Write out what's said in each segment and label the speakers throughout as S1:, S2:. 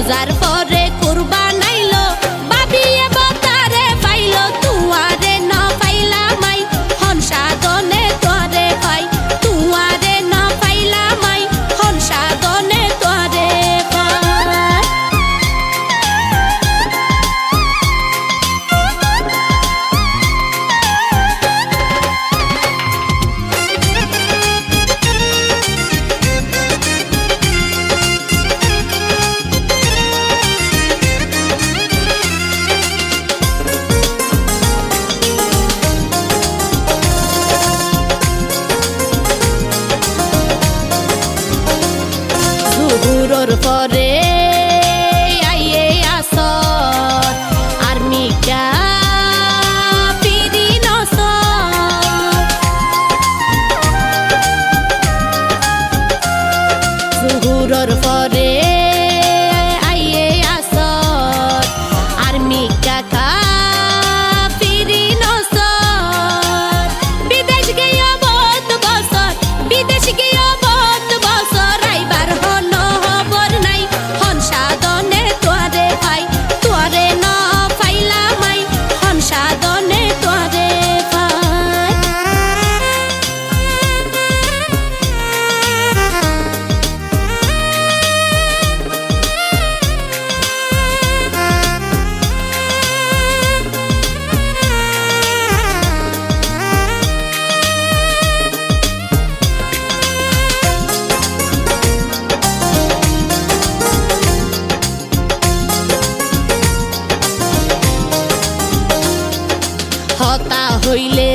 S1: রোজার পরে কুরবান আইলো বাবিয়ে বতারে পাইলো তুয়ারে ন পাইলা মাই হন সাধনে তোরে পাই তুয়ারে ন পাইলা মাই হন সাধনে তোরে পাই। জুহুরর পরে আইয়ে আসর আর মিকা পিরি নসর জুহুরর পরে আইয়ে আসর আর মিকা কা পিরি নসর বিদেশ গিয়া বহুত বছর বিদেশ গিয়া বহুত বছর আইবার হন খবর নাই হন সাধনে তোরে পাই তোরে ন পাইলা মাই হন সাধনে তোরে পাই। হতা হইলে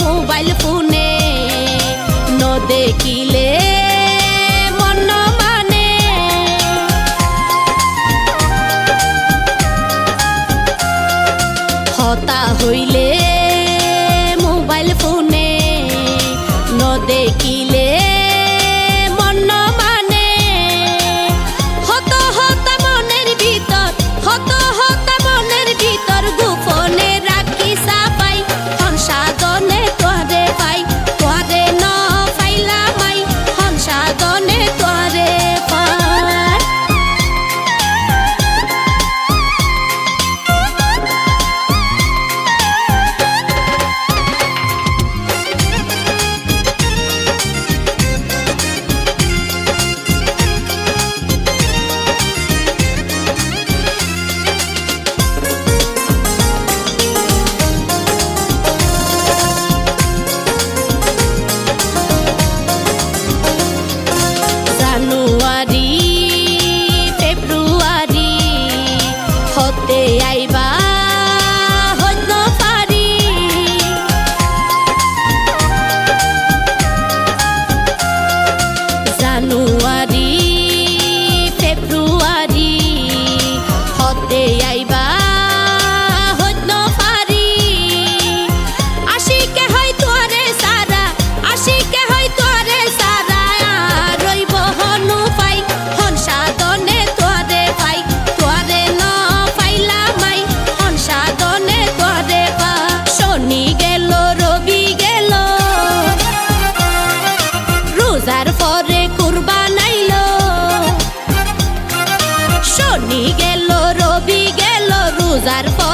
S1: মোবাইল ফোনে ন দেখিলে মন মানে হতা হইলে মোবাইল ফোনে ন দেখিলে মন মানে হত হত মনের ভিতর হত হত মনের ভিতর গোপনে রাখি সাপাই হন সাধনে তোরে পাই তোরে ন পাইলা মাই হন সাধনে তোরে পাই। জানুয়ারি ফেব্রুয়ারি হতে আইবা হইত পারি জানুয়ারি ফেব্রুয়ারি হতে আইবা হইত পারি আশিকে হয় তোরে সারা আশিকে হয় তোরে সারা রইব হনু পাই হন সাধনে তোরে পাই তোরে ন পাইলা মাই হন সাধনে তোরে পা। শনি গেল রবি গেল রোজার পরে কুরবান আইলো শনি গেল রবি গেল রোজার পরে